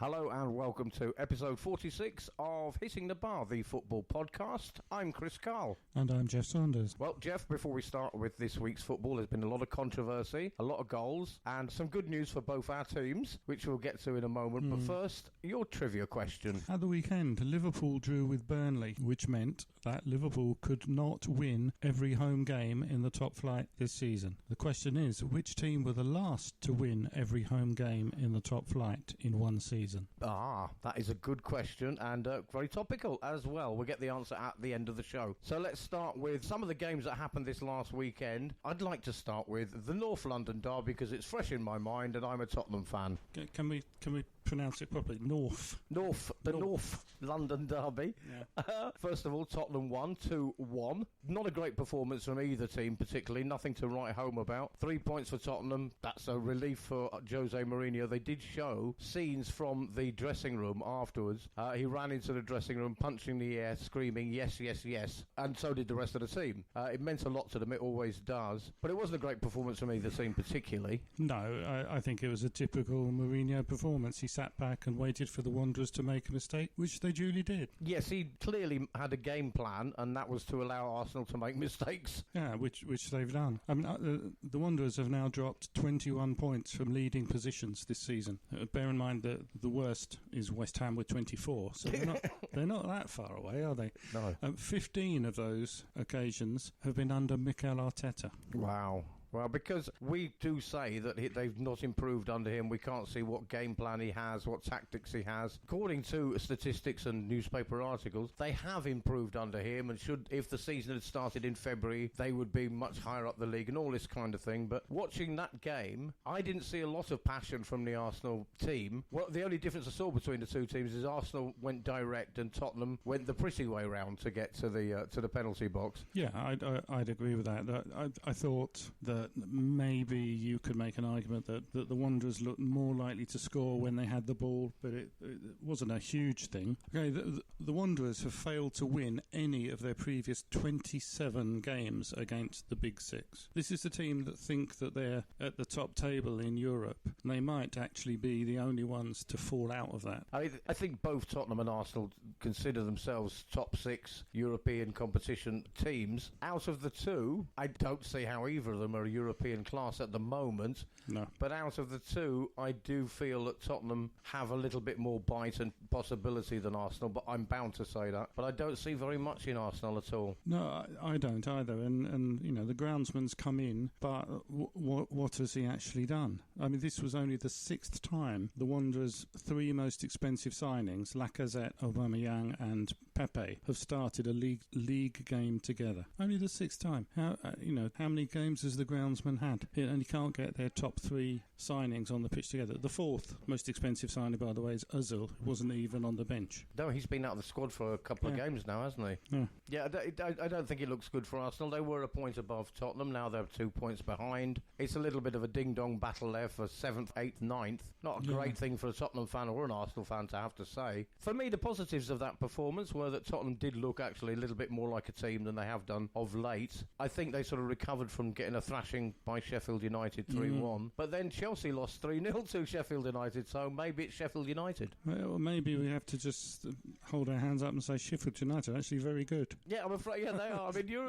Hello and welcome to episode 46 of Hitting the Bar, the football podcast. I'm Chris Karle. And I'm Geoff Saunders. Well, Geoff, before we start with this week's football, there's been a lot of controversy, a lot of goals, and some good news for both our teams, which we'll get to in a moment. But first, your trivia question. At the weekend, Liverpool drew with Burnley, which meant that Liverpool could not win every home game in the top flight this season. The question is, which team were the last to win every home game in the top flight in one season? That is a good question and very topical as well. We'll get the answer at the end of the show. So let's start with some of the games that happened this last weekend. I'd like to start with the North London derby because it's fresh in my mind and I'm a Tottenham fan. Can we pronounce it properly? North London derby. Yeah. First of all, Tottenham won 2-1. Not a great performance from either team particularly. Nothing to write home about. 3 points for Tottenham. That's a relief for Jose Mourinho. They did show scenes from the dressing room afterwards. He ran into the dressing room, punching the air, screaming, yes, yes, yes. And so did the rest of the team. It meant a lot to them. It always does. But it wasn't a great performance from either team particularly. No, I think it was a typical Mourinho performance. He sat back and waited for the Wanderers to make a mistake, which they duly did. Yes, he clearly had a game plan, and that was to allow Arsenal to make mistakes. Yeah, which they've done. I mean, the Wanderers have now dropped 21 points from leading positions this season. Bear in mind that the worst is West Ham with 24, so they're not that far away, are they? No. 15 of those occasions have been under Mikel Arteta. Wow. Well, because we do say that they've not improved under him, we can't see what game plan he has, what tactics he has. According to statistics and newspaper articles, they have improved under him, and if the season had started in February, they would be much higher up the league and all this kind of thing. But watching that game, I didn't see a lot of passion from the Arsenal team. Well, the only difference I saw between the two teams is Arsenal went direct and Tottenham went the pretty way round to get to the penalty box. Yeah, I'd agree with that. I thought that maybe you could make an argument that the Wanderers looked more likely to score when they had the ball, but it wasn't a huge thing. Okay, the Wanderers have failed to win any of their previous 27 games against the Big Six. This is a team that think that they're at the top table in Europe, and they might actually be the only ones to fall out of that. I think both Tottenham and Arsenal consider themselves top six European competition teams. Out of the two, I don't see how either of them are European class at the moment. No. But out of the two, I do feel that Tottenham have a little bit more bite and possibility than Arsenal, but I'm bound to say that. But I don't see very much in Arsenal at all. No, I don't either. And you know, the groundsman's come in, but what has he actually done? I mean, this was only the sixth time the Wanderers' three most expensive signings, Lacazette, Aubameyang and Pepe, have started a league game together. Only the sixth time. How many games has the groundsman had? And he can't get their top three signings on the pitch together. The fourth most expensive signing, by the way, is Ozil, who wasn't even on the bench. No, he's been out of the squad for a couple of games now, hasn't he? Yeah, I don't think it looks good for Arsenal. They were a point above Tottenham. Now they're 2 points behind. It's a little bit of a ding-dong battle there for 7th, 8th, 9th. Not a great thing for a Tottenham fan or an Arsenal fan to have to say. For me, the positives of that performance were that Tottenham did look actually a little bit more like a team than they have done of late. I think they sort of recovered from getting a thrashing by Sheffield United 3-1. But then Chelsea lost 3-0 to Sheffield United, so maybe it's Sheffield United. Well, maybe we have to just hold our hands up and say Sheffield United are actually very good. Yeah, I'm afraid, yeah, they are. I mean, do you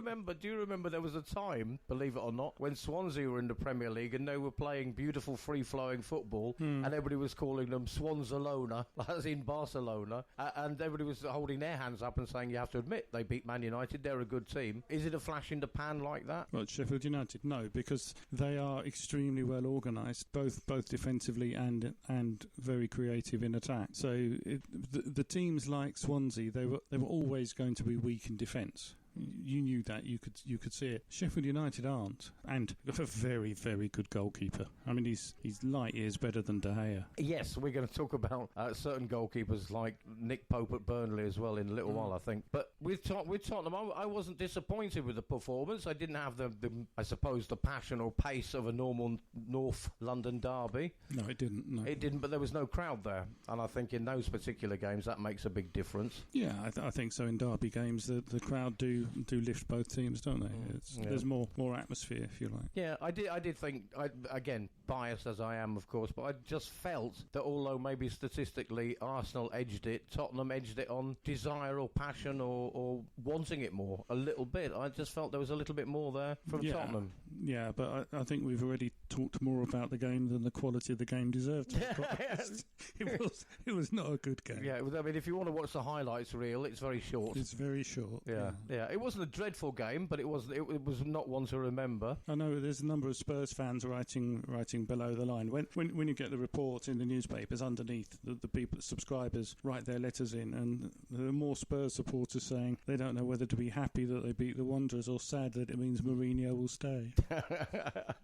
remember there was a time, believe it or not, when Swansea were in the Premier League and they were playing beautiful free-flowing football and everybody was calling them Swanzalona, as in Barcelona, and everybody was holding their hands up and saying, you have to admit, they beat Man United, they're a good team. Is it a flash in the pan like that? Well, Sheffield United, no, because they are extremely well organised, both defensively and very creative in attack. So the teams like Swansea, they were always going to be weak in defence. You knew that. You could see it. Sheffield United aren't, and a very, very good goalkeeper. I mean, he's light years better than De Gea. Yes, we're going to talk about certain goalkeepers like Nick Pope at Burnley as well in a little while, I think. But with Tottenham, I wasn't disappointed with the performance. I didn't have the passion or pace of a normal North London derby. No, it didn't. No. It didn't, but there was no crowd there, and I think in those particular games that makes a big difference. Yeah, I think so. In derby games, the crowd do do lift both teams, don't they? There's more atmosphere, if you like. Yeah, I did think, again, biased as I am, of course, but I just felt that although maybe statistically Arsenal edged it, Tottenham edged it on desire or passion or wanting it more a little bit. I just felt there was a little bit more there from Tottenham. Yeah, but I think we've already talked more about the game than the quality of the game deserved. It was not a good game. Yeah, I mean, if you want to watch the highlights reel, it's very short. It's very short. Yeah. It wasn't a dreadful game, but it was not one to remember. I know there's a number of Spurs fans writing below the line. When you get the reports in the newspapers underneath, the people, subscribers write their letters in, and there are more Spurs supporters saying they don't know whether to be happy that they beat the Wanderers or sad that it means Mourinho will stay.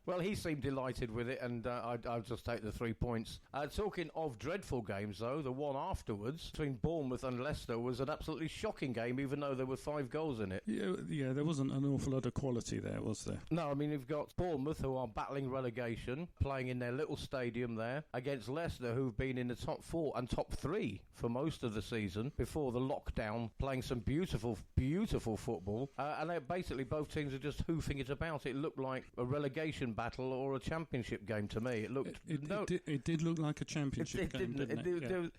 Well, he seemed delighted with it, and I'll just take the 3 points. Talking of dreadful games, though, the one afterwards between Bournemouth and Leicester was an absolutely shocking game, even though there were 5 goals in it. Yeah, there wasn't an awful lot of quality there, was there? No, I mean, you've got Bournemouth, who are battling relegation, playing in their little stadium there, against Leicester, who've been in the top 4 and top 3 for most of the season, before the lockdown, playing some beautiful, beautiful football. And basically both teams are just hoofing it about. It looked like a relegation battle or a championship game to me. It did look like a championship game, didn't it?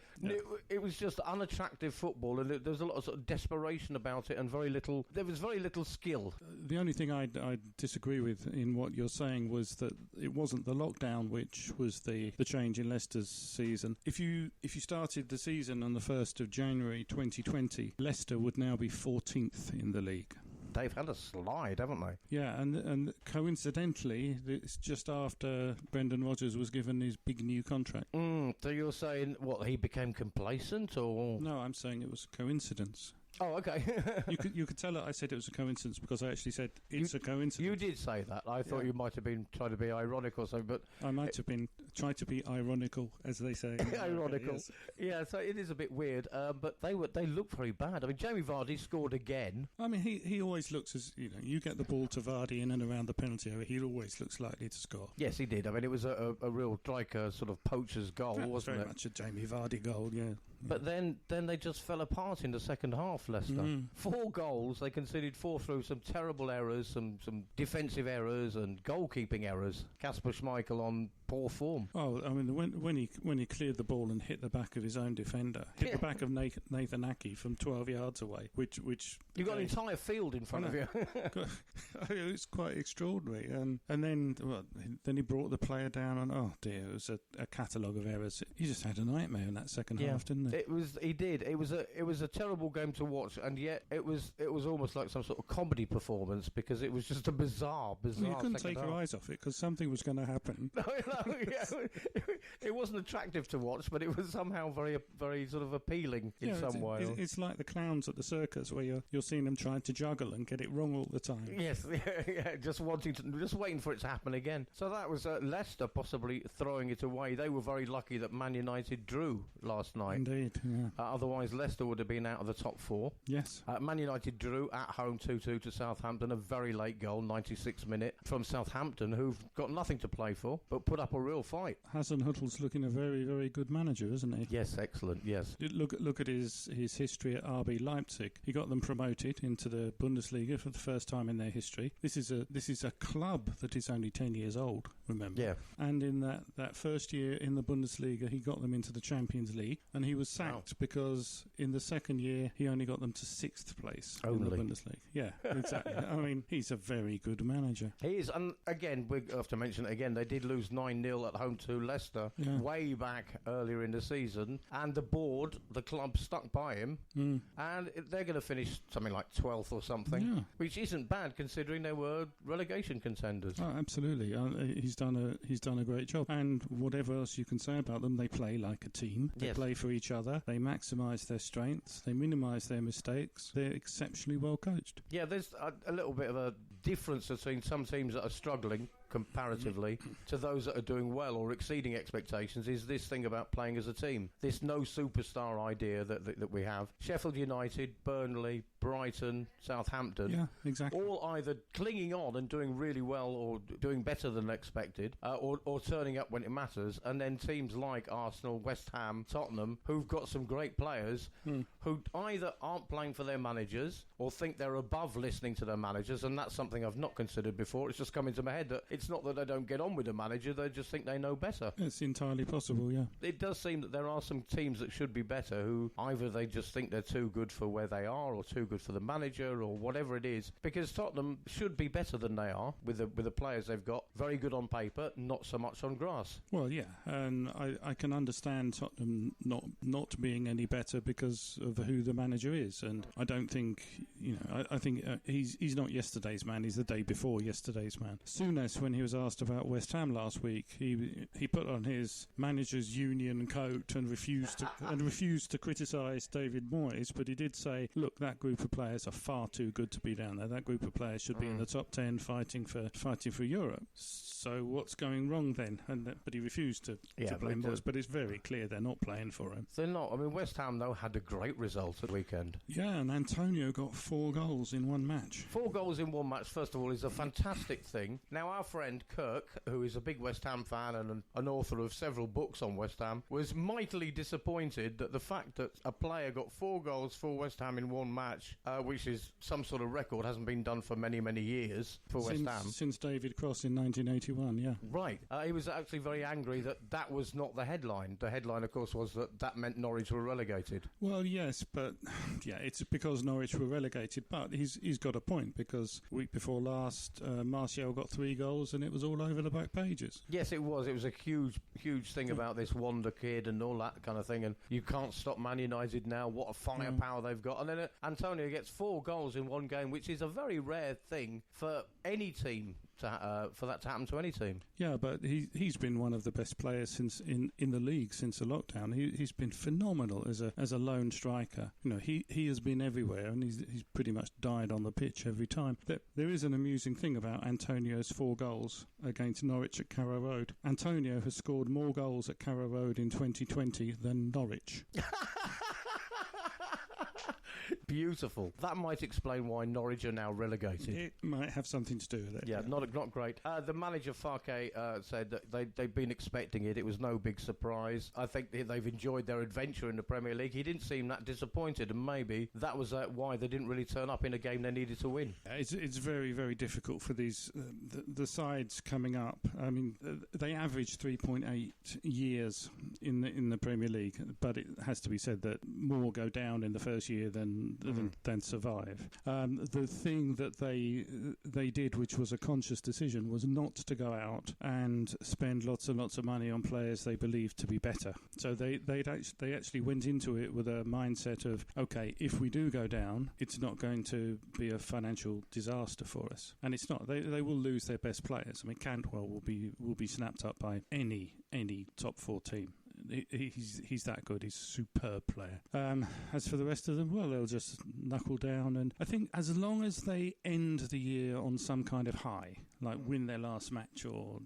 It was just unattractive football, and there was a lot of sort of desperation about it, and there was very little skill. The only thing I disagree with in what you're saying was that it wasn't the lockdown which was the change in Leicester's season. If you started the season on the 1st of January 2020, Leicester would now be 14th in the league. They've had a slide, haven't they? Yeah, and coincidentally, it's just after Brendan Rodgers was given his big new contract. So you're saying, what, he became complacent, or...? No, I'm saying it was a coincidence. Oh, okay. You could tell that I said it was a coincidence because I actually said it's a coincidence. You did say that. I thought you might have been trying to be ironic or something, but... I might have been trying to be ironical, as they say. Ironical. Yes. Yeah, so it is a bit weird, but they look very bad. I mean, Jamie Vardy scored again. I mean, he always looks as, you get the ball to Vardy in and around the penalty area, he always looks likely to score. Yes, he did. I mean, it was a real striker sort of poacher's goal, wasn't it? Very much a Jamie Vardy goal, yeah. But then they just fell apart in the second half, Leicester. 4 goals, they conceded 4 through some terrible errors, some defensive errors and goalkeeping errors. Kasper Schmeichel on poor form. Oh, I mean, when he cleared the ball and hit the back of his own defender, hit the back of Nathan Aki from 12 yards away, which you got an entire field in front of you. It's quite extraordinary. And then he brought the player down, and oh dear, it was a catalogue of errors. He just had a nightmare in that second half, didn't he? He did. It was a terrible game to watch, and yet it was almost like some sort of comedy performance, because it was just a bizarre. Well, you couldn't take your eyes off it because something was going to happen. It wasn't attractive to watch, but it was somehow very, very sort of appealing in some way. It's like the clowns at the circus where you're seeing them trying to juggle and get it wrong all the time. Yes, just waiting for it to happen again. So that was Leicester possibly throwing it away. They were very lucky that Man United drew last night. Indeed, yeah. Otherwise, Leicester would have been out of the top 4. Yes. Man United drew at home 2-2 to Southampton, a very late goal, 96th minute, from Southampton, who've got nothing to play for, but put up a real fight. Hasenhüttl's looking a very, very good manager, isn't he? Yes, excellent, yes. Look at his history at RB Leipzig. He got them promoted into the Bundesliga for the first time in their history. This is a club that is only 10 years old, remember? Yeah. And in that first year in the Bundesliga, he got them into the Champions League, and he was sacked because in the second year, he only got them to 6th place in the Bundesliga. Yeah, exactly. I mean, he's a very good manager. He is, and again, we have to mention it again, they did lose 9-0 at home to Leicester way back earlier in the season, and the club stuck by him, and they're going to finish something like 12th or something, which isn't bad considering they were relegation contenders. Oh, absolutely. He's done a great job, and whatever else you can say about them, they play like a team. They play for each other. They maximise their strengths. They minimise their mistakes. They're exceptionally well coached. Yeah, there's a little bit of a difference between some teams that are struggling, comparatively to those that are doing well or exceeding expectations is this thing about playing as a team. This no superstar idea that we have. Sheffield United, Burnley, Brighton, Southampton, yeah, exactly, all either clinging on and doing really well or doing better than expected, or turning up when it matters, and then teams like Arsenal, West Ham, Tottenham, who've got some great players who either aren't playing for their managers or think they're above listening to their managers, and that's something I've not considered before. It's just come into my head that it's not that they don't get on with the manager, they just think they know better. It's entirely possible, yeah. It does seem that there are some teams that should be better who either they just think they're too good for where they are or too good for the manager or whatever it is, because Tottenham should be better than they are with the players they've got. Very good on paper, not so much on grass. Well, yeah, and I can understand Tottenham not being any better because of who the manager is, and I don't think, I think he's not yesterday's man, he's the day before yesterday's man. Souness, when he was asked about West Ham last week, he put on his manager's union coat and refused to criticise David Moyes, but he did say, look, that group of players are far too good to be down there. That group of players should be in the top 10 fighting for Europe. So what's going wrong then? But he refused to blame Moyes, but it's very clear they're not playing for him. They're not. I mean, West Ham, though, had a great result at the weekend. Yeah, and Antonio got 4 goals in one match. 4 goals in one match, first of all, is a fantastic thing. Now, our friend Kirk, who is a big West Ham fan and an author of several books on West Ham, was mightily disappointed that the fact that a player got 4 goals for West Ham in one match, which is some sort of record, hasn't been done for many, many years for West Ham. Since David Cross in 1981, yeah. Right. He was actually very angry that was not the headline. The headline, of course, was that meant Norwich were relegated. Well, yes, but yeah, it's because Norwich were relegated, but he's got a point, because week before last, Martial got 3 goals and it was all over the back pages. Yes, it was. It was a huge thing about this wonder kid and all that kind of thing, and you can't stop Man United now. What a firepower they've got. And then Antonio gets 4 goals in one game, which is a very rare thing for any team. For that to happen to any team. Yeah, but he's been one of the best players since in the league since the lockdown. He's been phenomenal as a lone striker. He has been everywhere, and he's pretty much died on the pitch every time. There is an amusing thing about Antonio's 4 goals against Norwich at Carrow Road. Antonio has scored more goals at Carrow Road in 2020 than Norwich. Beautiful. That might explain why Norwich are now relegated. It might have something to do with it. Yeah, not great. The manager, Farke, said that they'd been expecting it. It was no big surprise. I think they've enjoyed their adventure in the Premier League. He didn't seem that disappointed, and maybe that was why they didn't really turn up in a game they needed to win. It's very, very difficult for these the sides coming up. I mean, they average 3.8 years in the Premier League, but it has to be said that more go down in the first year than survive. The thing that they did, which was a conscious decision, was not to go out and spend lots and lots of money on players they believed to be better. So they actually went into it with a mindset of, okay, if we do go down, it's not going to be a financial disaster for us, and it's not. They will lose their best players. I mean, Cantwell will be snapped up by any top 4 team. He's that good. He's a superb player. As for the rest of them, well, they'll just knuckle down, and I think as long as they end the year on some kind of high, like win their last match or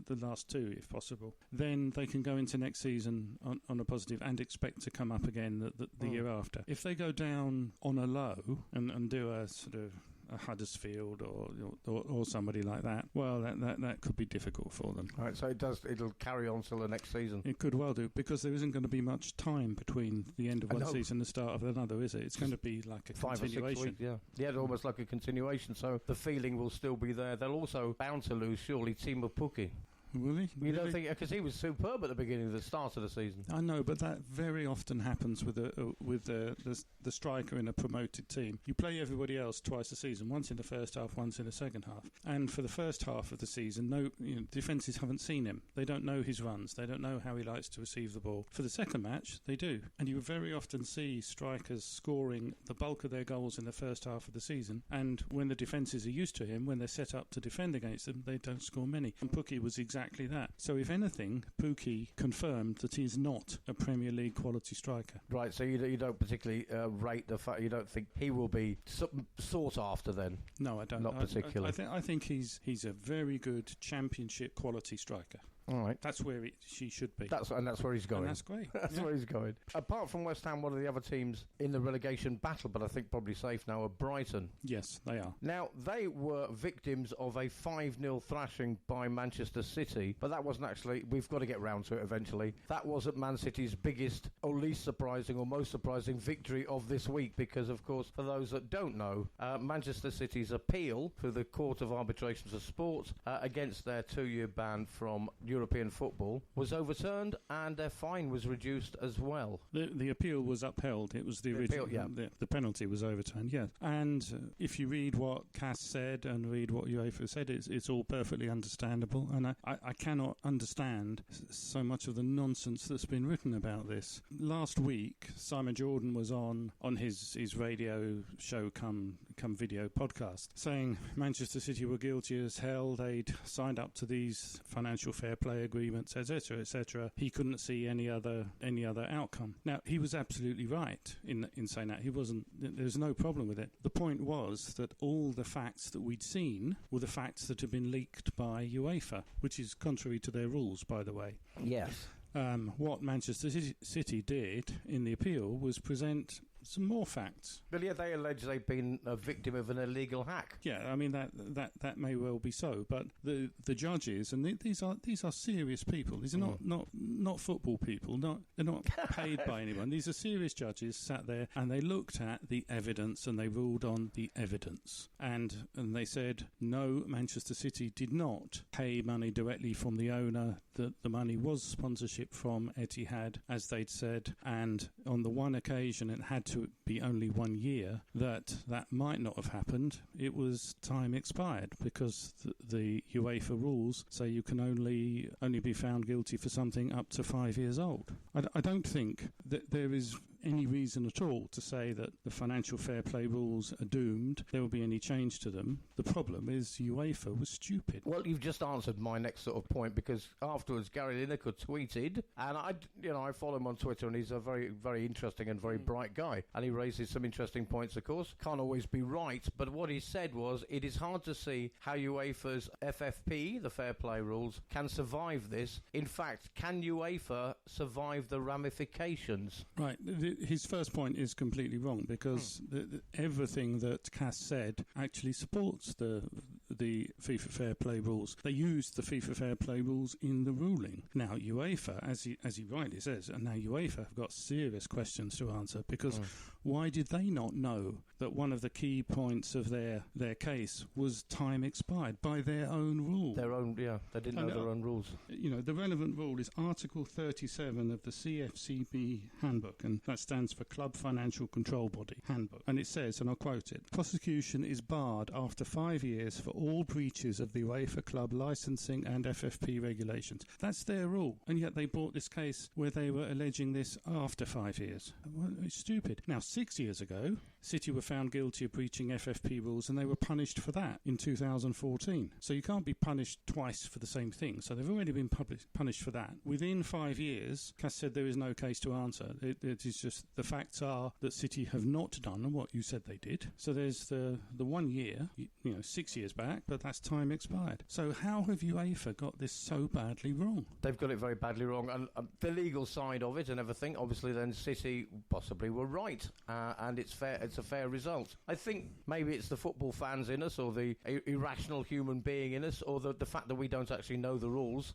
the last 2 if possible, then they can go into next season on a positive and expect to come up again the year after. If they go down on a low and do a sort of a Huddersfield or somebody like that, well, that could be difficult for them. Right, so it'll carry on till the next season. It could well do, because there isn't going to be much time between the end of one season and the start of another, is it? It's going to be like a 5 continuation. or 6 weeks, yeah, almost like a continuation. So the feeling will still be there. They'll also bound to lose, surely, Timo Pukki. Will he? You don't think, because he was superb at the start of the season. I know, but that very often happens with the striker in a promoted team. You play everybody else twice a season, once in the first half, once in the second half. And for the first half of the season, defences haven't seen him. They don't know his runs. They don't know how he likes to receive the ball. For the second match, they do. And you very often see strikers scoring the bulk of their goals in the first half of the season. And when the defences are used to him, when they're set up to defend against them, they don't score many. And Pukki was exactly exactly that. So if anything, Pukki confirmed that he's not a Premier League quality striker. Right, so you don't particularly rate the fact, you don't think he will be sought after then? No, I don't. Not particularly. I think he's a very good championship quality striker. All right. That's where she should be. That's where he's going. And that's great. That's where he's going. Apart from West Ham, one of the other teams in the relegation battle, but I think probably safe now, are Brighton. Yes, they are. Now, they were victims of a 5-0 thrashing by Manchester City, but that wasn't actually, we've got to get round to it eventually, that wasn't Man City's biggest or least surprising or most surprising victory of this week, because, of course, for those that don't know, Manchester City's appeal to the Court of Arbitrations of Sport against their 2-year ban from European football was overturned, and their fine was reduced as well. The appeal was upheld. It was the original. Appeal, yeah. The penalty was overturned, yes. And if you read what CAS said and read what UEFA said, it's all perfectly understandable. And I cannot understand so much of the nonsense that's been written about this. Last week, Simon Jordan was on his radio show come video podcast saying Manchester City were guilty as hell. They'd signed up to these financial fair play agreements, etc., etc. He couldn't see any other outcome. Now, he was absolutely right in saying that. There's no problem with it. The point was that all the facts that we'd seen were the facts that had been leaked by UEFA, which is contrary to their rules, by the way. Yes. What Manchester City did in the appeal was present some more facts. But yeah, they allege they've been a victim of an illegal hack. Yeah, I mean that may well be so, but the judges, and these are serious people. These are not football people. They're not paid by anyone. These are serious judges sat there and they looked at the evidence and they ruled on the evidence. And they said no, Manchester City did not pay money directly from the owner. That the money was sponsorship from Etihad, as they'd said, and on the one occasion it had to be only 1 year that might not have happened. It was time expired because the UEFA rules say you can only be found guilty for something up to 5 years old. I don't think that there is any reason at all to say that the financial fair play rules are doomed. There will be any change to them. The problem is UEFA was stupid. Well, you've just answered my next sort of point, because afterwards Gary Lineker tweeted, and I follow him on Twitter, and he's a very, very interesting and very bright guy, and he raises some interesting points, of course. Can't always be right, but what he said was, it is hard to see how UEFA's FFP, the fair play rules, can survive this. In fact, can UEFA survive the ramifications? Right. His first point is completely wrong, because everything that CAS said actually supports the FIFA fair play rules. They used the FIFA fair play rules in the ruling. Now UEFA, as he rightly says, and now UEFA have got serious questions to answer, because why did they not know that one of the key points of their case was time expired by their own rule? They didn't know their own rules. You know, the relevant rule is Article 37 of the CFCB handbook, and that stands for Club Financial Control Body Handbook. And it says, and I'll quote it, prosecution is barred after 5 years for all breaches of the UEFA club licensing and FFP regulations. That's their rule. And yet they brought this case where they were alleging this after 5 years. Well, it's stupid. Now, 6 years ago, City were found guilty of breaching FFP rules, and they were punished for that in 2014. So you can't be punished twice for the same thing. So they've already been punished for that. Within 5 years, CAS said there is no case to answer. It is just the facts are that City have not done what you said they did. So there's the 1 year, 6 years back, but that's time expired. So how have UEFA got this so badly wrong? They've got it very badly wrong, and the legal side of it and everything, obviously then City possibly were right, and it's fair. It's a fair result. I think maybe it's the football fans in us, or the irrational human being in us, or the fact that we don't actually know the rules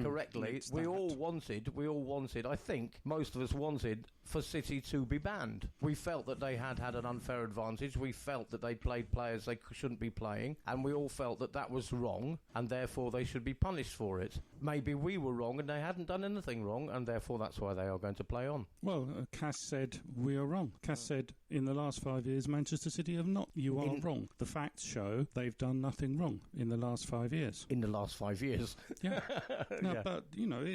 correctly. We all wanted, I think most of us wanted, for City to be banned. We felt that they had an unfair advantage. We felt that they played players they shouldn't be playing, and we all felt that was wrong, and therefore they should be punished for it. Maybe we were wrong and they hadn't done anything wrong, and therefore that's why they are going to play on. Well, CAS said we are wrong. CAS said in the last 5 years Manchester City have not. You are wrong. The facts show they've done nothing wrong in the last 5 years. In the last 5 years? Yeah. No, yeah. But,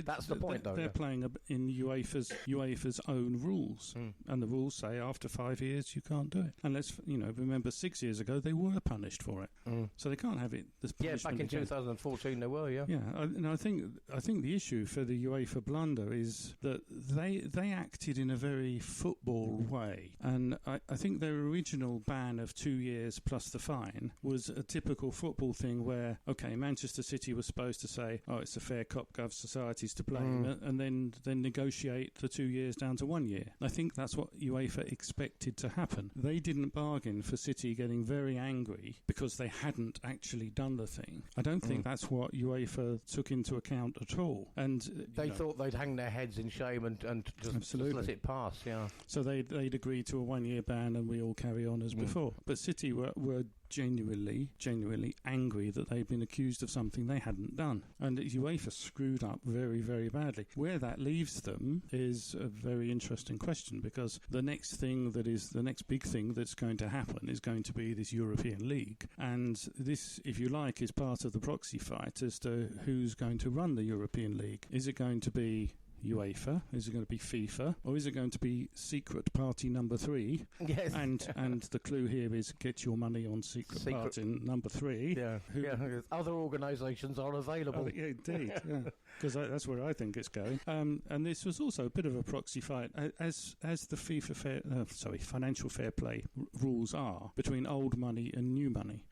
that's the point, though. They're playing in UEFA's own rules. And the rules say after 5 years you can't do it. And let's, remember 6 years ago they were punished for it. So can't have it. Back in 2014 they were. Yeah, and I think the issue for the UEFA blunder is that they acted in a very football way, and I think their original ban of 2 years plus the fine was a typical football thing where, okay, Manchester City was supposed to say, oh, it's a fair cop, gov, society's to blame, and then negotiate the 2 years down to 1 year. I think that's what UEFA expected to happen. They didn't bargain for City getting very angry because they hadn't actually done the thing. I don't think that's what UEFA took into account at all. And they thought they'd hang their heads in shame and just let it pass, yeah. So they'd agreed to a 1 year ban and we all carry on as before. But City were genuinely angry that they'd been accused of something they hadn't done. And UEFA screwed up very, very badly. Where that leaves them is a very interesting question, because the next big thing that's going to happen is going to be this European League. And this, if you like, is part of the proxy fight as to who's going to run the European League. Is it going to be UEFA? Is it going to be FIFA? Or is it going to be secret party number 3? Yes. And the clue here is get your money on secret party number 3. Yeah. Other organisations are available. Oh, yeah, indeed. Yeah. Because that's where I think it's going. And this was also a bit of a proxy fight, as the financial fair play rules are between old money and new money.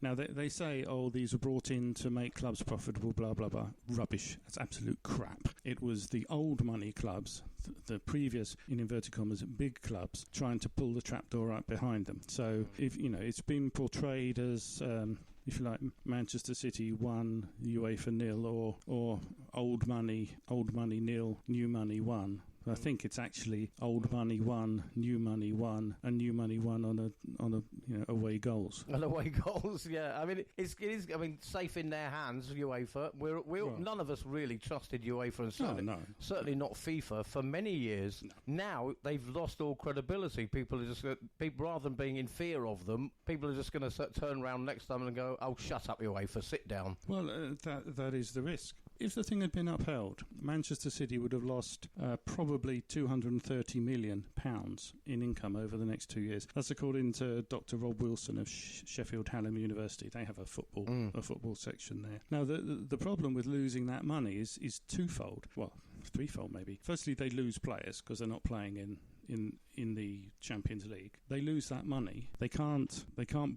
Now they say, oh, these were brought in to make clubs profitable, blah blah blah. Rubbish. That's absolute crap. It was the old money clubs, the previous, in inverted commas, big clubs, trying to pull the trapdoor out behind them. So if it's been portrayed as, if you like, Manchester City 1, UEFA 0, or old money 0, new money 1. I think it's actually old money 1, new money 1, and new money 1 on a away goals. And away goals, yeah. I mean, it is. I mean, safe in their hands, UEFA. None of us really trusted UEFA, and certainly not FIFA for many years. No. Now they've lost all credibility. People rather than being in fear of them, people are just going to turn around next time and go, "Oh, shut up, UEFA, sit down." Well, that is the risk. If the thing had been upheld, Manchester City would have lost probably £230 million in income over the next 2 years. That's according to Dr. Rob Wilson of Sheffield Hallam University. They have a football section there. Now, the problem with losing that money is twofold. Well, threefold maybe. Firstly, they lose players because they're not playing in the Champions League. They lose that money. They can't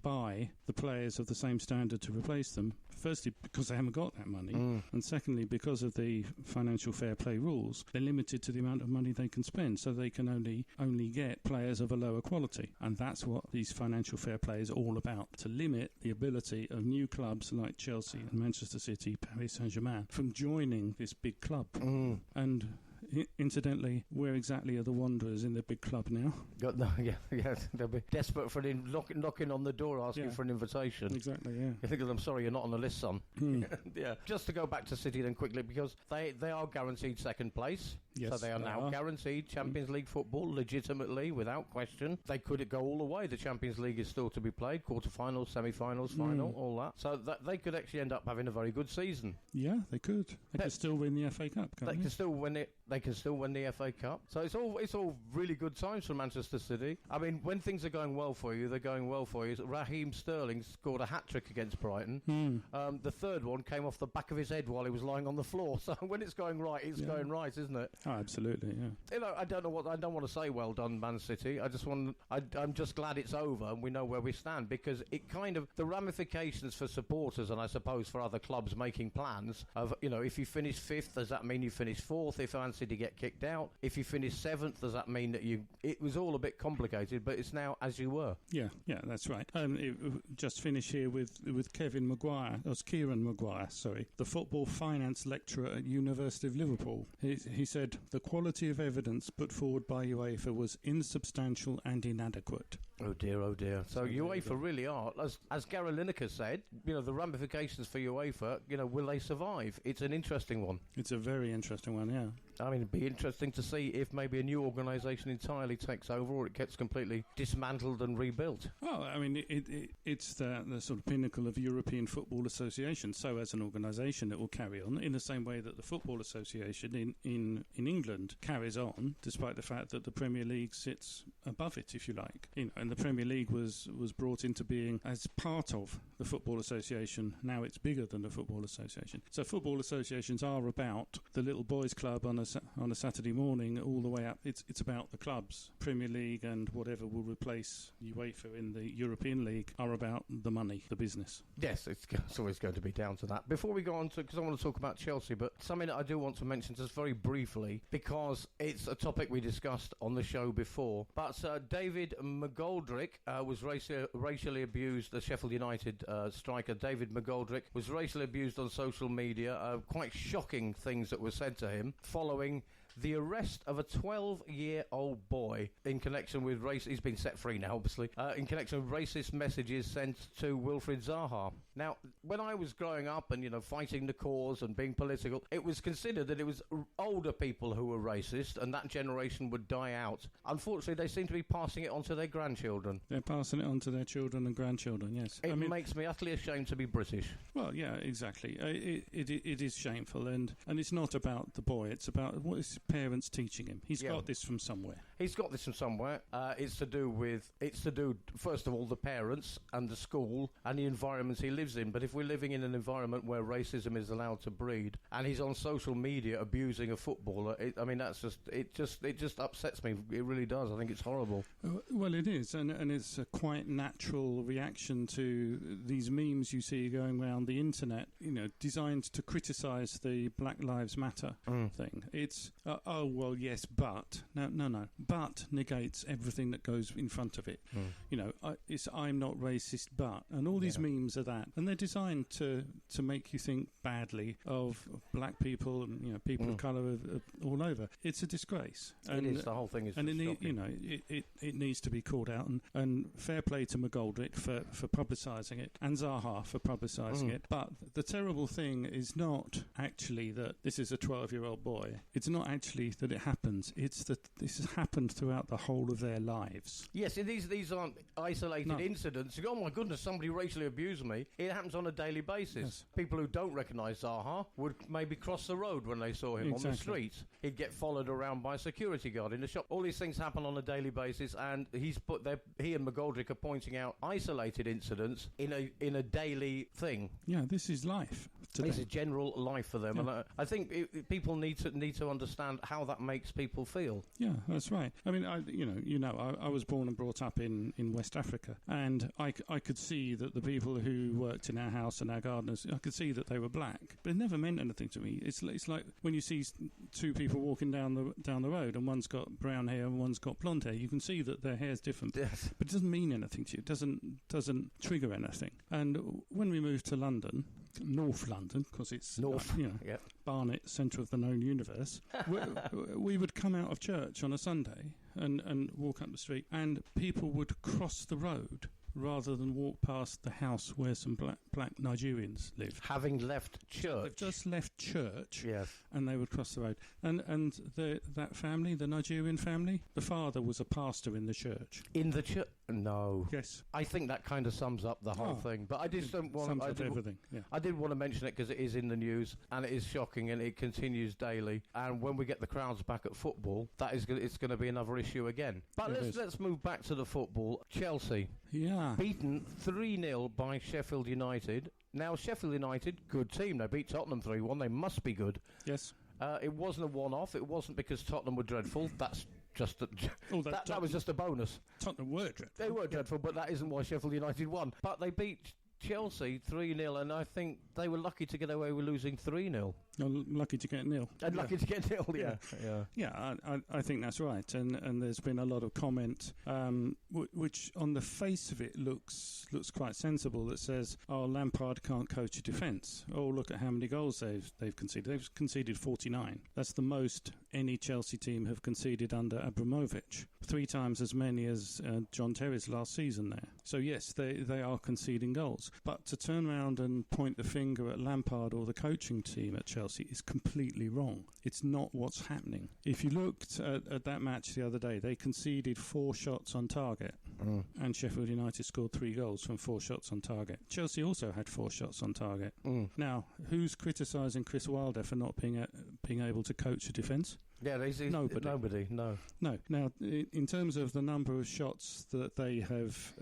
buy the players of the same standard to replace them. Firstly, because they haven't got that money, and secondly, because of the financial fair play rules, they're limited to the amount of money they can spend, so they can only get players of a lower quality. And that's what these financial fair play is all about, to limit the ability of new clubs like Chelsea and Manchester City, Paris Saint-Germain, from joining this big club. And incidentally, where exactly are the Wanderers in the big club now? They'll be desperate for knocking on the door asking for an invitation. Exactly, yeah. You think, I'm sorry, you're not on the list, son. Yeah. Just to go back to City then quickly, because they are guaranteed second place. Yes, so they are now guaranteed Champions League football, legitimately, without question. They could go all the way. The Champions League is still to be played, quarter-finals, semi-finals, final, all that. So they could actually end up having a very good season. Yeah, they could. They could still win the FA Cup, can't they? Can still win it. They can still win the FA Cup. So it's all really good times for Manchester City. I mean, when things are going well for you, they're going well for you. Raheem Sterling scored a hat-trick against Brighton. The third one came off the back of his head while he was lying on the floor. So when it's going right, it's going right, isn't it? Oh, absolutely, yeah. I don't want to say well done, Man City. I'm just glad it's over and we know where we stand, because it kind of, the ramifications for supporters and I suppose for other clubs making plans of, if you finish 5th, does that mean you finish 4th? If Man City get kicked out, if you finish 7th, does that mean that it was all a bit complicated, but it's now as you were. Yeah, that's right. Just finish here with Kieran Maguire, the football finance lecturer at University of Liverpool. He said the quality of evidence put forward by UEFA was insubstantial and inadequate. Oh dear. So UEFA really are, as Gary Lineker said, the ramifications for UEFA, will they survive? It's an interesting one. It's a very interesting one, yeah. I mean, it'd be interesting to see if maybe a new organisation entirely takes over or it gets completely dismantled and rebuilt. Well, I mean, it's the sort of pinnacle of European Football Association. So as an organisation, it will carry on in the same way that the Football Association in England carries on, despite the fact that the Premier League sits above it, if you like. And the Premier League was brought into being as part of the Football Association. Now it's bigger than the Football Association. So football associations are about the little boys' club on a Saturday morning all the way up. It's about the clubs. Premier League and whatever will replace UEFA in the European League are about the money, the business. Yes, it's always going to be down to that. Before we go on to, because I want to talk about Chelsea, but something that I do want to mention just very briefly, because it's a topic we discussed on the show before. But David McGoldrick was racially abused. The Sheffield United striker David McGoldrick was racially abused on social media. Quite shocking things that were said to him following the arrest of a 12-year-old boy in connection with race. He's been set free now, obviously. In connection with racist messages sent to Wilfried Zaha. Now, when I was growing up and, fighting the cause and being political, it was considered that it was older people who were racist and that generation would die out. Unfortunately, they seem to be passing it on to their grandchildren. They're passing it on to their children and grandchildren, yes. It makes me utterly ashamed to be British. Well, yeah, exactly. It is shameful, and it's not about the boy. It's about what his parents teaching him. He's got this from somewhere. It's to do, first of all, the parents and the school and the environment he lives in. But if we're living in an environment where racism is allowed to breed, and he's on social media abusing a footballer, it just upsets me. It really does. I think it's horrible. Well, it is, and it's a quite natural reaction to these memes you see going around the internet. Designed to criticise the Black Lives Matter thing. It's oh well, yes, but no, but negates everything that goes in front of it. It's I'm not racist, but, and all these memes are that, and they're designed to make you think badly of black people and people of colour all over. It's a disgrace. And it is. The whole thing is. And it needs to be called out. And fair play to McGoldrick for publicising it, and Zaha for publicising it. But the terrible thing is not actually that this is a 12-year-old boy. It's not actually that it happens. It's that this has happened throughout the whole of their lives. Yes, these aren't isolated incidents. Oh my goodness, somebody racially abused me. It happens on a daily basis. Yes. People who don't recognise Zaha would maybe cross the road when they saw him on the street. He'd get followed around by a security guard in the shop. All these things happen on a daily basis, and he and McGoldrick are pointing out isolated incidents in a daily thing. Yeah, this is life today. This is general life for them, and I think people need to understand how that makes people feel. Yeah, that's right. I mean, I was born and brought up in West Africa, and I could see that the people who worked in our house and our gardeners, I could see that they were black, but it never meant anything to me. It's like when you see two people walking down the road, and one's got brown hair and one's got blonde hair. You can see that their hair's different, yes, but it doesn't mean anything to you. It doesn't trigger anything. And when we moved to London, North London, because it's North, Barnet, centre of the known universe, we would come out of church on a Sunday and walk up the street, and people would cross the road rather than walk past the house where some black Nigerians live. Having left church. They've just left church, yes, and they would cross the road. And that family, the Nigerian family, the father was a pastor in the church. In the church? No. Yes. I think that kind of sums up the whole thing. But I just don't want to... everything, yeah. I did want to mention it because it is in the news, and it is shocking, and it continues daily. And when we get the crowds back at football, it's going to be another issue again. But let's move back to the football. Chelsea. Yeah. Beaten 3-0 by Sheffield United. Now, Sheffield United, good team. They beat Tottenham 3-1. They must be good. Yes. It wasn't a one-off. It wasn't because Tottenham were dreadful. That's just that was just a bonus. Tottenham were dreadful. They were dreadful, but that isn't why Sheffield United won. But they beat Chelsea 3-0, and I think they were lucky to get away with losing 3-0. Lucky to get nil. And lucky to get nil, yeah. Yeah, I think that's right. And there's been a lot of comment, which on the face of it looks quite sensible, that says, oh, Lampard can't coach a defence. Oh, look at how many goals they've conceded. They've conceded 49. That's the most any Chelsea team have conceded under Abramovich. 3 times as many as John Terry's last season there. So yes, they are conceding goals. But to turn around and point the finger at Lampard or the coaching team at Chelsea is completely wrong. It's not what's happening. If you looked at that match the other day, they conceded 4 shots on target, and Sheffield United scored 3 goals from 4 shots on target. Chelsea also had 4 shots on target. Now, who's criticising Chris Wilder for not being able to coach a defence? Yeah, nobody. No. Now, in terms of the number of shots that they have,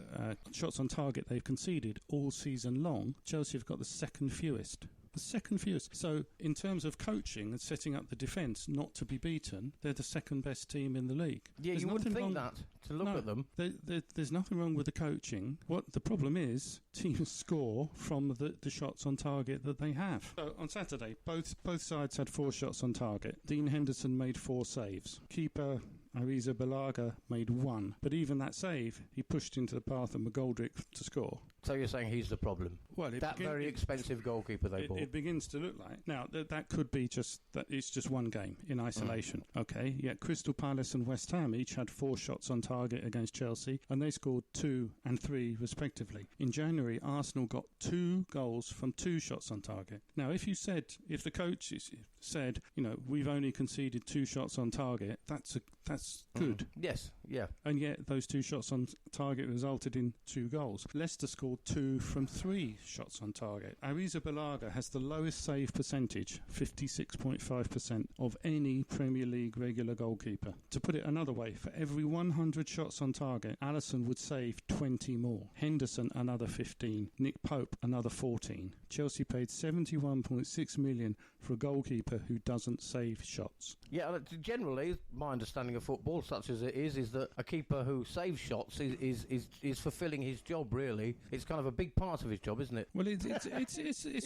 shots on target they've conceded all season long, Chelsea have got the second fewest. The second fewest. So, in terms of coaching and setting up the defence not to be beaten, they're the second best team in the league. Yeah, you wouldn't think that to look at them. There's nothing wrong with the coaching. What the problem is, teams score from the shots on target that they have. So, on Saturday, both sides had 4 shots on target. Dean Henderson made 4 saves. Kepa Arrizabalaga made 1. But even that save, he pushed into the path of McGoldrick to score. So you're saying he's the problem? Well, very expensive goalkeeper they bought. It begins to look like. Now, that could be just that it's just one game in isolation. Okay, yeah, Crystal Palace and West Ham each had 4 shots on target against Chelsea, and they scored 2 and 3 respectively. In January, Arsenal got 2 goals from 2 shots on target. Now, if the coach said, we've only conceded 2 shots on target, that's good. Yes, yeah. And yet those 2 shots on target resulted in 2 goals. Leicester scored 2 from 3 shots on target. Arrizabalaga has the lowest save percentage, 56.5%, of any Premier League regular goalkeeper. To put it another way, for every 100 shots on target, Alisson would save 20 more. Henderson another 15. Nick Pope another 14. Chelsea paid $71.6 million for a goalkeeper who doesn't save shots. Yeah, generally, my understanding of football, such as it is that a keeper who saves shots is fulfilling his job, really. It's kind of a big part of his job, isn't it? Well, it's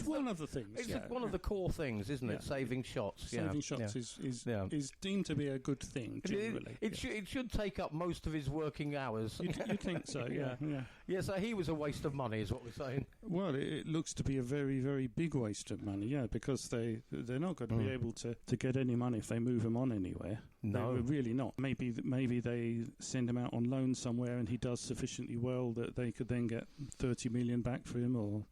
one of the things. It's one of the core things, isn't it? Saving shots. Saving shots is deemed to be a good thing, generally. It should take up most of his working hours. You think so, yeah. Yeah, so he was a waste of money, is what we're saying. Well, it looks to be a very, very big waste of money, because they're not going to be able to get any money if they move him on anywhere. No, really not. Maybe they send him out on loan somewhere and he does sufficiently well that they could then get 30 million back for him or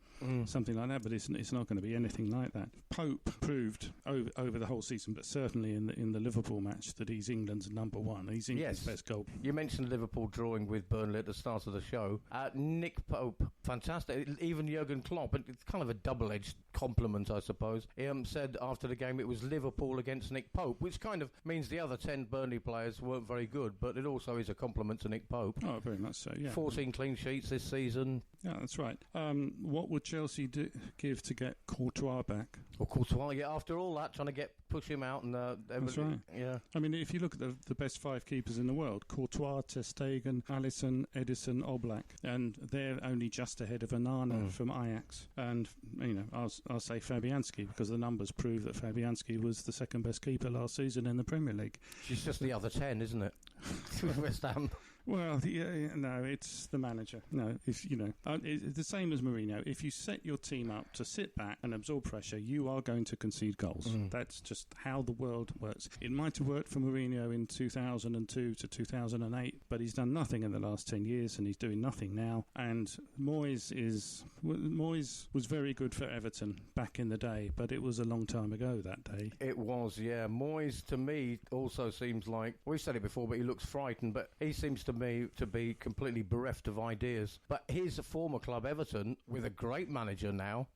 something like that, but it's not going to be anything like that. Pope proved over the whole season, but certainly in the Liverpool match, that he's England's number 1. He's England's best goal. You mentioned Liverpool drawing with Burnley at the start of the show. Nick Pope, fantastic. Even Jurgen Klopp, it's kind of a double-edged compliment, I suppose. He said after the game it was Liverpool against Nick Pope, which kind of means the other 10 Burnley players weren't very good, but it also is a compliment to Nick Pope. Oh, very much so, yeah. 14 clean sheets this season. Yeah, that's right. What would Chelsea give to get Courtois back? Well, Courtois, yeah, after all that, trying to push him out. And that's right. Yeah. I mean, if you look at the best 5 keepers in the world, Courtois, Ter Stegen, Alisson, Edison, Oblak, and they're only just ahead of Onana from Ajax. And, I'll say Fabianski, because the numbers prove that Fabianski was the second best keeper last season in the Premier League. She's just the other 10, isn't it? West Ham. Well, no, it's the manager. No, it's the same as Mourinho. If you set your team up to sit back and absorb pressure, you are going to concede goals. That's just how the world works. It might have worked for Mourinho in 2002 to 2008, but he's done nothing in the last 10 years, and he's doing nothing now. And Moyes was very good for Everton back in the day, but it was a long time ago that day. It was, yeah. Moyes, to me, also seems like, we've said it before, but he looks frightened, but he seems to me to be completely bereft of ideas. But his former club, Everton, with a great manager now,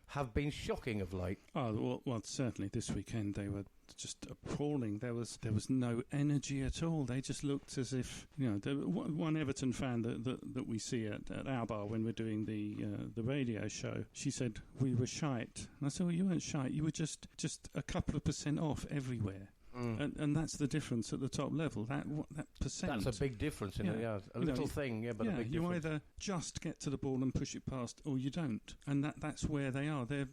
have been shocking of late. Oh, well, certainly this weekend they were just appalling. There was no energy at all. They just looked as if, one Everton fan that we see at our bar when we're doing the radio show, she said, we were shite. And I said, well, you weren't shite. You were just a couple of % off everywhere. And that's the difference at the top level. That percent. That's a big difference in it. Yeah, a little thing. Yeah, but a big difference. You either just get to the ball and push it past, or you don't. And that's where they are. They're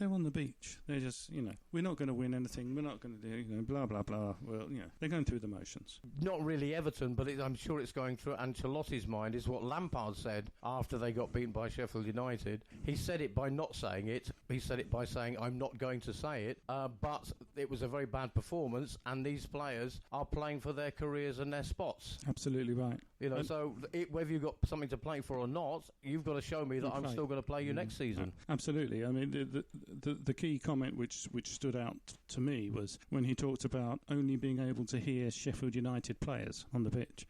on the beach. They're just we're not going to win anything. We're not going to do blah blah blah. Well, they're going through the motions. Not really Everton, but I'm sure it's going through Ancelotti's mind. Is what Lampard said after they got beaten by Sheffield United. He said it by not saying it. He said it by saying, "I'm not going to say it." But it was a very bad performance. And these players are playing for their careers and their spots. Absolutely right. So whether you've got something to play for or not, you've got to show me that I'm still going to play you next season. Absolutely. I mean, the key comment which stood out to me was when he talked about only being able to hear Sheffield United players on the pitch.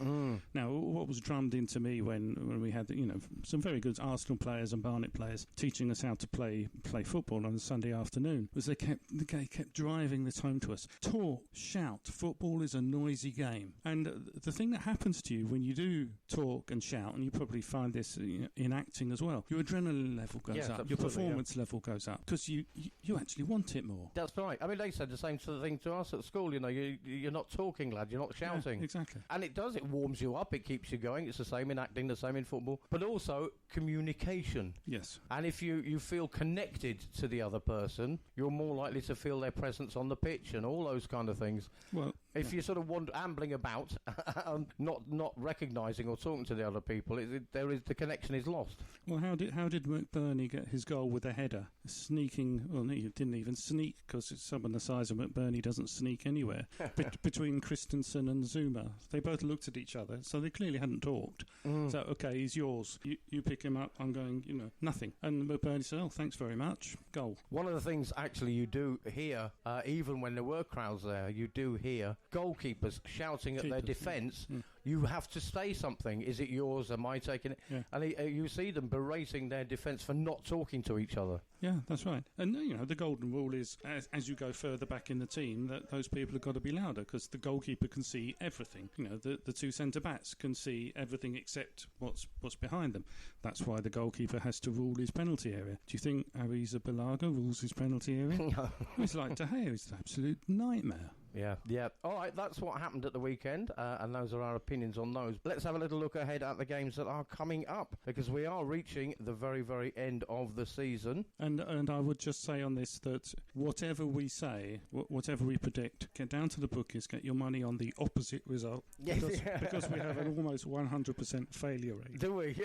Now, what was drummed into me when we had some very good Arsenal players and Barnet players teaching us how to play football on a Sunday afternoon was they kept driving this home to us. Talk. shout. Football is a noisy game. And the thing that happens to you when you do talk and shout, and you probably find this in acting as well, your adrenaline level goes up, your performance level goes up, because you actually want it more. That's right. I mean, they said the same sort of thing to us at school. You're not talking, lad. You're not shouting. Yeah, exactly. And it does. It warms you up. It keeps you going. It's the same in acting, the same in football. But also communication. Yes. And if you feel connected to the other person, you're more likely to feel their presence on the pitch and all those kind of things. Well, if you're sort of ambling about, not recognising or talking to the other people, the connection is lost. Well, how did McBurney get his goal with a header? Sneaking, well, he didn't even sneak, because someone the size of McBurney doesn't sneak anywhere. Between Christensen and Zuma, they both looked at each other, so they clearly hadn't talked. So, okay, he's yours. You pick him up. I'm going, nothing. And McBurney said, "Oh, thanks very much." Goal. One of the things actually you do hear, even when there were crowds there, you do hear goalkeepers shouting at their defence. You have to say something. Is it yours? Am I taking it? Yeah. And you see them berating their defence for not talking to each other. Yeah, that's right. And, the golden rule is, as you go further back in the team, that those people have got to be louder, because the goalkeeper can see everything. The two centre-backs can see everything except what's behind them. That's why the goalkeeper has to rule his penalty area. Do you think Ariza Balaga rules his penalty area? No. It's like De Gea. It's an absolute nightmare. Yeah. All right, that's what happened at the weekend, and those are our opinions on those. Let's have a little look ahead at the games that are coming up, because we are reaching the very, very end of the season. And I would just say on this that whatever we say, whatever we predict, get down to the bookies, get your money on the opposite result, because we have an almost 100% failure rate. Do we?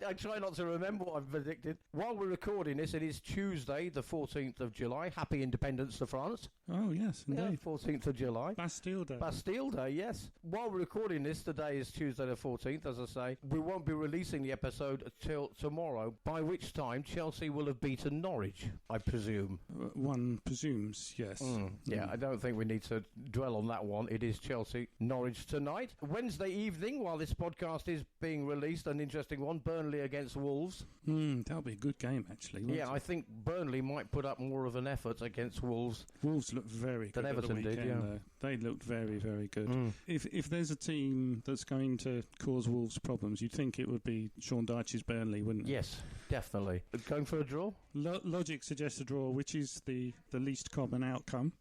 I try not to remember what I've predicted. While we're recording this, it is Tuesday, the 14th of July. Happy Independence to France. Oh, yes, indeed. 14th of July. Bastille Day. Bastille Day, yes. While we're recording this, today is Tuesday the 14th, as I say. We won't be releasing the episode till tomorrow, by which time Chelsea will have beaten Norwich, I presume. One presumes, yes. Yeah, I don't think we need to dwell on that one. It is Chelsea-Norwich tonight. Wednesday evening, while this podcast is being released, an interesting one, Burnley against Wolves. That'll be a good game, actually. Yeah, I think Burnley might put up more of an effort against Wolves. Wolves look very good. Than Everton did, yeah. They looked very, very good. If there's a team that's going to cause Wolves problems, you'd think it would be Sean Dyche's Burnley, wouldn't it? Yes, definitely. Going for a draw? Logic suggests a draw, which is the least common outcome.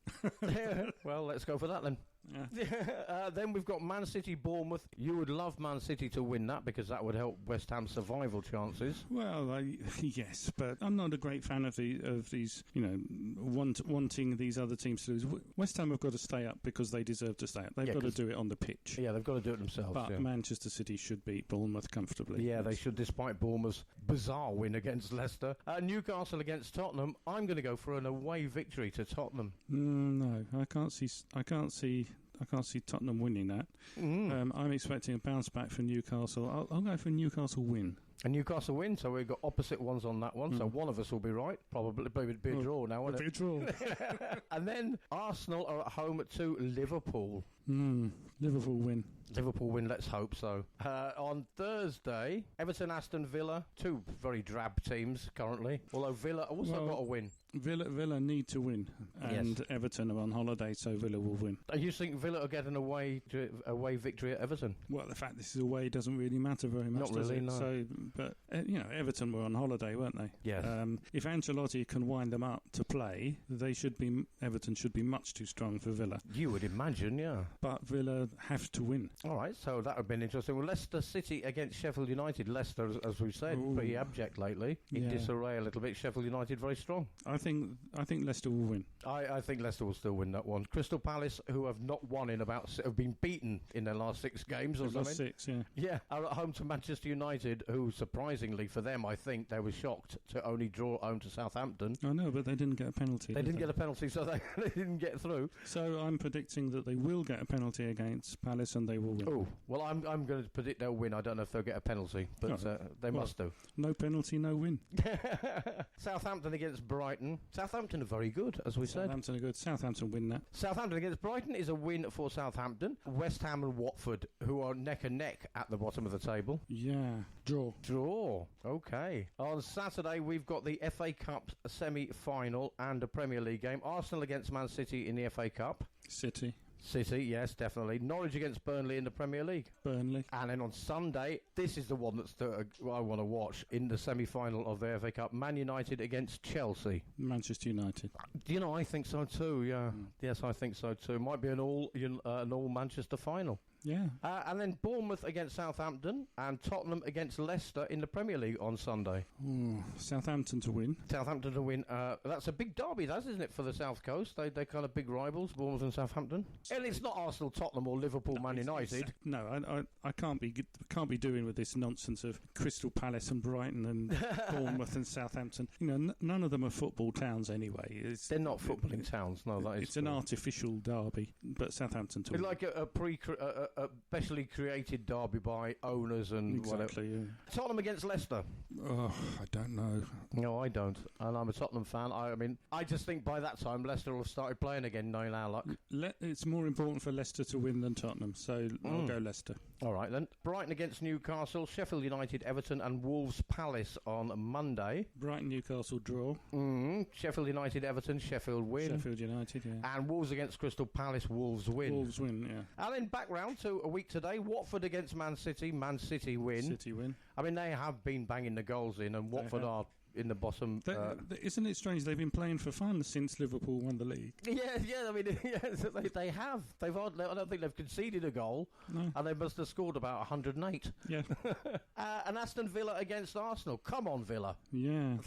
Well, let's go for that then. Yeah. Then we've got Man City, Bournemouth. You would love Man City to win that, because that would help West Ham's survival chances. Well, yes, but I'm not a great fan of these, wanting these other teams to lose. West Ham have got to stay up because they deserve to stay up. They've got to do it on the pitch. Yeah, they've got to do it themselves. But Manchester City should beat Bournemouth comfortably. Yeah, they should, despite Bournemouth's bizarre win against Leicester. Newcastle against Tottenham. I'm going to go for an away victory to Tottenham. No, I can't see Tottenham winning that. I'm expecting a bounce back for Newcastle. I'll go for a Newcastle win. A Newcastle win, so we've got opposite ones on that one. So one of us will be right. Probably be a draw now, won't it? A draw. And then Arsenal are at home to Liverpool. Liverpool win. Liverpool win, let's hope so. On Thursday, Everton, Aston Villa, two very drab teams currently. Although Villa also got a win. Villa need to win, and Everton are on holiday, so Villa will win. You think Villa will get an away victory at Everton? Well, the fact this is away doesn't really matter very much, does it? No. So, but Everton were on holiday, weren't they? Yes. If Ancelotti can wind them up to play, Everton should be much too strong for Villa. You would imagine, yeah. But Villa have to win. All right, so that would have been interesting. Well, Leicester City against Sheffield United. Leicester, as we've said, pretty abject lately. In disarray a little bit. Sheffield United very strong. I think Leicester will win. I think Leicester will still win that one. Crystal Palace, who have not won have been beaten in their last 6 games or something. 6, yeah. Yeah, are at home to Manchester United, who surprisingly for them, I think they were shocked to only draw at home to Southampton. I know, but they didn't get a penalty. They didn't get a penalty, so they didn't get through. So I'm predicting that they will get a penalty against Palace and they will win. Oh, well, I'm going to predict they'll win. I don't know if they'll get a penalty, but they must do. No penalty, no win. Southampton against Brighton. Southampton are very good, as we said. Southampton are good. Southampton win that. Southampton against Brighton is a win for Southampton. West Ham and Watford, who are neck and neck at the bottom of the table. Yeah. Draw. Draw. Okay. On Saturday, we've got the FA Cup semi-final and a Premier League game. Arsenal against Man City in the FA Cup. City, yes, definitely. Norwich against Burnley in the Premier League. Burnley. And then on Sunday, this is the one that's I want to watch in the semi-final of the FA Cup. Man United against Chelsea. Manchester United. I think so too, yeah. Yes, I think so too. Might be an all Manchester final. Yeah. And then Bournemouth against Southampton and Tottenham against Leicester in the Premier League on Sunday. Southampton to win. That's a big derby, isn't it, for the South Coast? They're kind of big rivals, Bournemouth and Southampton. And it's not Arsenal, Tottenham or Liverpool, Man United. I can't be doing with this nonsense of Crystal Palace and Brighton and Bournemouth and Southampton. none of them are football towns anyway. They're not footballing towns, no, that is It's an artificial derby, but Southampton to win. Like a specially created derby by owners and whatever. Yeah. Tottenham against Leicester. Oh, I don't know. No, I don't. And I'm a Tottenham fan. I just think by that time Leicester will have started playing again, knowing our luck. It's more important for Leicester to win than Tottenham, so I'll go Leicester. All right, then. Brighton against Newcastle, Sheffield United, Everton and Wolves Palace on Monday. Brighton, Newcastle draw. Sheffield United, Everton, Sheffield win. Sheffield United, yeah. And Wolves against Crystal Palace, Wolves win. Wolves win, yeah. And then back round to a week today, Watford against Man City, Man City win. City win. They have been banging the goals in, and Watford are in the bottom. Isn't it strange? They've been playing for fun since Liverpool won the league. They have. I don't think they've conceded a goal, and they must have scored about 108. Yeah. And Aston Villa against Arsenal. Come on, Villa. Yeah.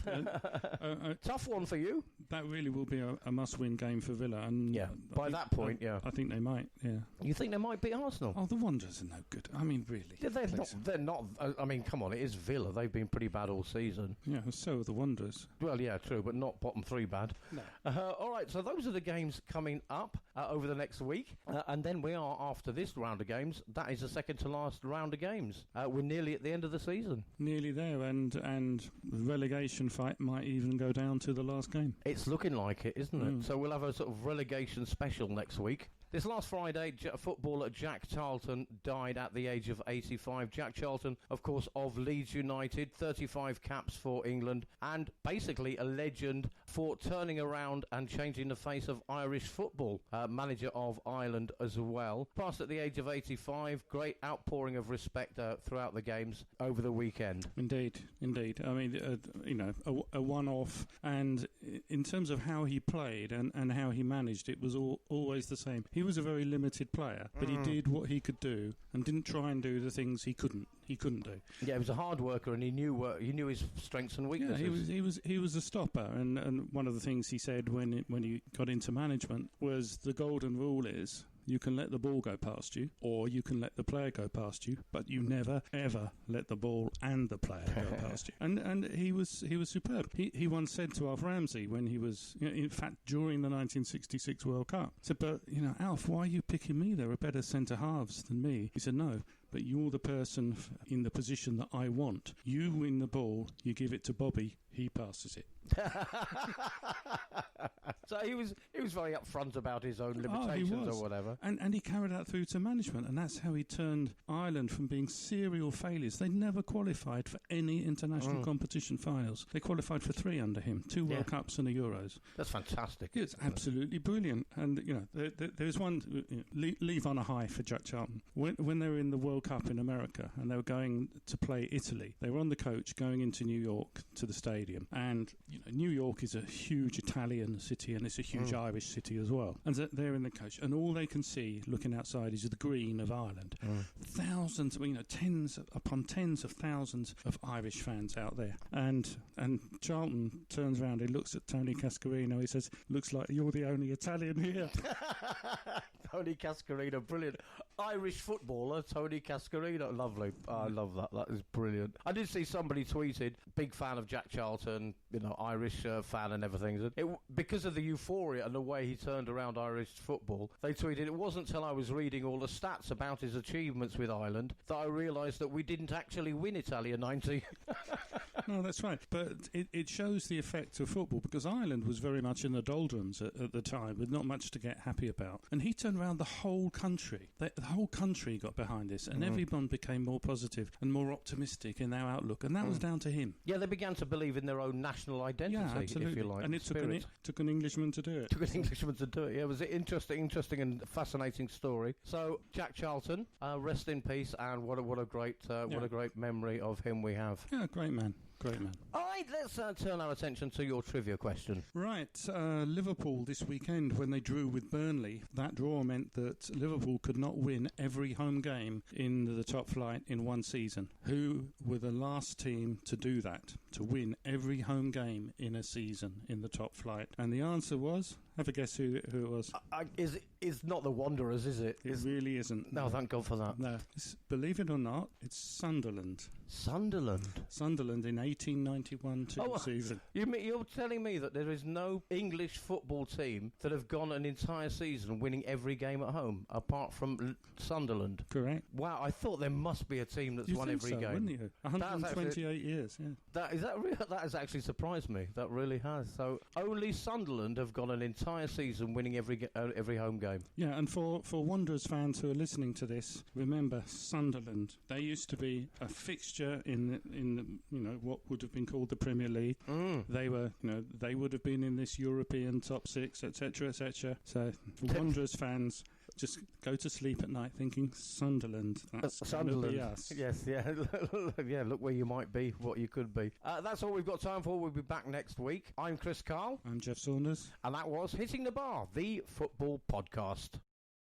Tough one for you. That really will be a must-win game for Villa. And by that point, I think they might. Yeah. You think they might beat Arsenal? Oh, the Wanderers are no good. Really. They're not. Come on. It is Villa. They've been pretty bad all season. Yeah. So are the Wanderers. Well, yeah, true, but not bottom three bad. No. All right, so those are the games coming up over the next week. And then we are, after this round of games, that is the second to last round of games. We're nearly at the end of the season. Nearly there, and the relegation fight might even go down to the last game. It's looking like it, isn't it? So we'll have a sort of relegation special next week. This last Friday, footballer Jack Charlton died at the age of 85. Jack Charlton, of course, of Leeds United, 35 caps for England, and basically a legend for turning around and changing the face of Irish football. Manager of Ireland as well. Passed at the age of 85. Great outpouring of respect throughout the games over the weekend. Indeed. A one-off, and in terms of how he played and how he managed, it was always the same. He was a very limited player, but he did what he could do and didn't try and do the things he couldn't do. Yeah, he was a hard worker, and he knew his strengths and weaknesses. Yeah, he was a stopper, and one of the things he said when he got into management was the golden rule is you can let the ball go past you, or you can let the player go past you, but you never ever let the ball and the player go past you. And he was superb. He once said to Alf Ramsey when he was, in fact, during the 1966 World Cup, said, "But Alf, why are you picking me? There are better centre halves than me." He said, "No. But you're the person in the position that I want. You win the ball, you give it to Bobby, he passes it." So he was very upfront about his own limitations or whatever. And he carried that through to management, and that's how he turned Ireland from being serial failures. They never qualified for any international competition finals. They qualified for 3 under him, 2 World Cups and a Euros. That's fantastic. It's absolutely brilliant. And, there's one, leave on a high for Jack Charlton. When they were in the World Cup in America and they were going to play Italy, they were on the coach going into New York to the stadium, and New York is a huge Italian city and it's a huge Irish city as well, and they're in the coach, and all they can see looking outside is the green of Ireland. Thousands, tens upon tens of thousands of Irish fans out there, and Charlton turns around, he looks at Tony Cascarino, he says, "Looks like you're the only Italian here." Tony Cascarino, brilliant. Irish footballer, Tony Cascarino. Lovely. I love that. That is brilliant. I did see somebody tweeted, big fan of Jack Charlton, Irish fan and everything. Because of the euphoria and the way he turned around Irish football, they tweeted, "It wasn't until I was reading all the stats about his achievements with Ireland that I realised that we didn't actually win Italia 90. No, that's right. But it shows the effect of football, because Ireland was very much in the doldrums at the time, with not much to get happy about. And he turned around the whole country. The whole country got behind this, and everyone became more positive and more optimistic in their outlook, and that was down to him. Yeah, they began to believe in their own national identity, if you like. And it took an Englishman to do it. Took an Englishman to do it. Yeah, it was an interesting and fascinating story. So Jack Charlton, rest in peace, and what a great memory of him we have. Yeah, great man. Great man. All right, let's turn our attention to your trivia question. Right, Liverpool this weekend, when they drew with Burnley, that draw meant that Liverpool could not win every home game in the top flight in one season. Who were the last team to do that, to win every home game in a season in the top flight? And the answer was, have a guess who it was. It's not the Wanderers, is it? It really isn't. No, thank God for that. No, believe it or not, it's Sunderland. Sunderland in 1891-2 season. You're telling me that there is no English football team that have gone an entire season winning every game at home, apart from Sunderland? Correct. Wow, I thought there must be a team that's won every game. Wouldn't you? 128 years, yeah. That has actually surprised me. That really has. So only Sunderland have gone an entire season winning every home game. Yeah, and for Wanderers fans who are listening to this, remember Sunderland. They used to be a fixture in the what would have been called the Premier League. They were, they would have been in this European top six, etc., etc. So for Wanderers fans, just go to sleep at night thinking Sunderland. That's Sunderland. Be us. Yes, yeah, yeah. Look where you might be, what you could be. That's all we've got time for. We'll be back next week. I'm Chris Karle. I'm Geoff Saunders, and that was Hitting the Bar, the football podcast.